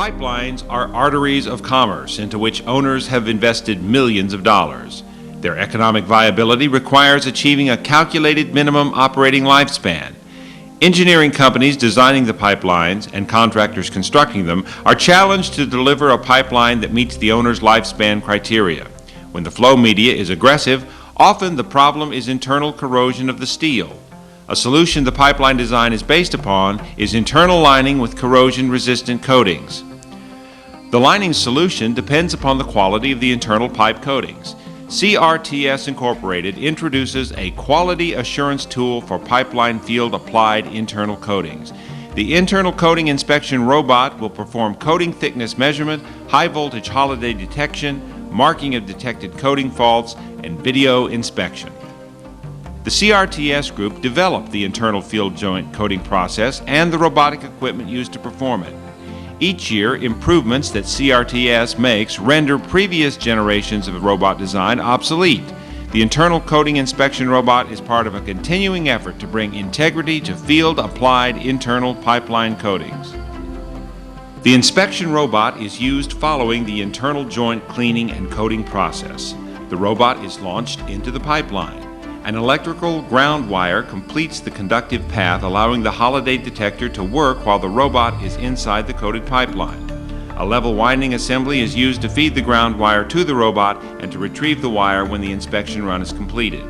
Pipelines are arteries of commerce into which owners have invested millions of dollars. Their economic viability requires achieving a calculated minimum operating lifespan. Engineering companies designing the pipelines and contractors constructing them are challenged to deliver a pipeline that meets the owner's lifespan criteria. When the flow media is aggressive, often the problem is internal corrosion of the steel. A solution the pipeline design is based upon is internal lining with corrosion-resistant coatings. The lining solution depends upon the quality of the internal pipe coatings. CRTS Incorporated introduces a quality assurance tool for pipeline field applied internal coatings. The internal coating inspection robot will perform coating thickness measurement, high voltage holiday detection, marking of detected coating faults, and video inspection. The CRTS group developed the internal field joint coating process and the robotic equipment used to perform it. Each year, improvements that CRTS makes render previous generations of robot design obsolete. The internal coating inspection robot is part of a continuing effort to bring integrity to field-applied internal pipeline coatings. The inspection robot is used following the internal joint cleaning and coating process. The robot is launched into the pipeline. An electrical ground wire completes the conductive path, allowing the holiday detector to work while the robot is inside the coated pipeline. A level winding assembly is used to feed the ground wire to the robot and to retrieve the wire when the inspection run is completed.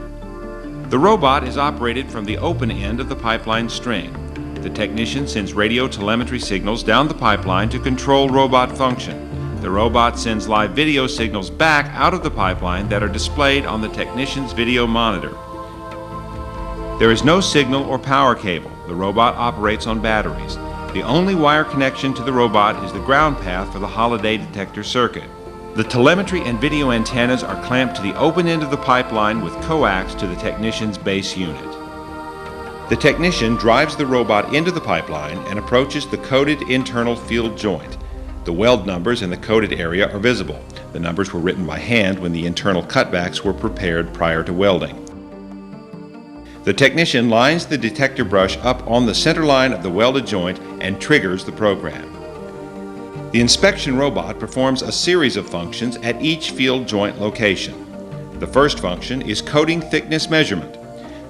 The robot is operated from the open end of the pipeline string. The technician sends radio telemetry signals down the pipeline to control robot function. The robot sends live video signals back out of the pipeline that are displayed on the technician's video monitor. There is no signal or power cable. The robot operates on batteries. The only wire connection to the robot is the ground path for the holiday detector circuit. The telemetry and video antennas are clamped to the open end of the pipeline with coax to the technician's base unit. The technician drives the robot into the pipeline and approaches the coated internal field joint. The weld numbers in the coated area are visible. The numbers were written by hand when the internal cutbacks were prepared prior to welding. The technician lines the detector brush up on the center line of the welded joint and triggers the program. The inspection robot performs a series of functions at each field joint location. The first function is coating thickness measurement.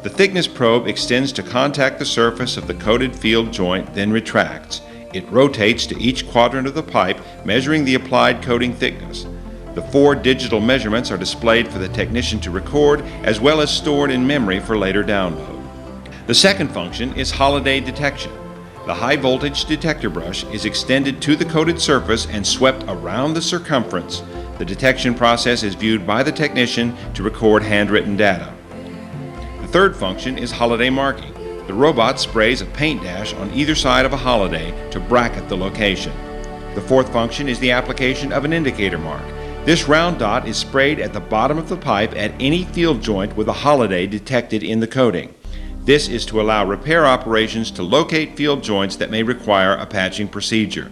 The thickness probe extends to contact the surface of the coated field joint, then retracts. It rotates to each quadrant of the pipe, measuring the applied coating thickness. The 4 digital measurements are displayed for the technician to record, as well as stored in memory for later download. The second function is holiday detection. The high voltage detector brush is extended to the coated surface and swept around the circumference. The detection process is viewed by the technician to record handwritten data. The third function is holiday marking. The robot sprays a paint dash on either side of a holiday to bracket the location. The fourth function is the application of an indicator mark. This round dot is sprayed at the bottom of the pipe at any field joint with a holiday detected in the coating. This is to allow repair operations to locate field joints that may require a patching procedure.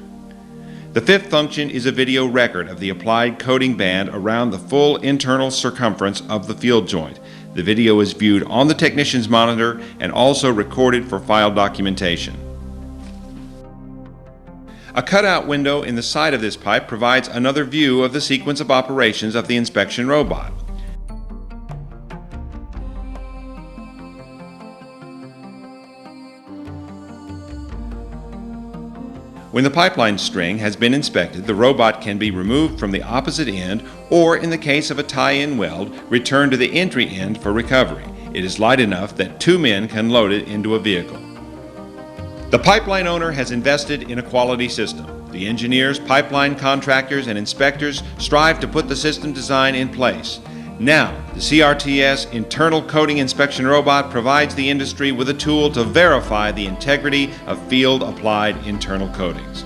The fifth function is a video record of the applied coating band around the full internal circumference of the field joint. The video is viewed on the technician's monitor and also recorded for file documentation. A cutout window in the side of this pipe provides another view of the sequence of operations of the inspection robot. When the pipeline string has been inspected, the robot can be removed from the opposite end or, in the case of a tie-in weld, returned to the entry end for recovery. It is light enough that 2 men can load it into a vehicle. The pipeline owner has invested in a quality system. The engineers, pipeline contractors, and inspectors strive to put the system design in place. Now, the CRTS internal coating inspection robot provides the industry with a tool to verify the integrity of field-applied internal coatings.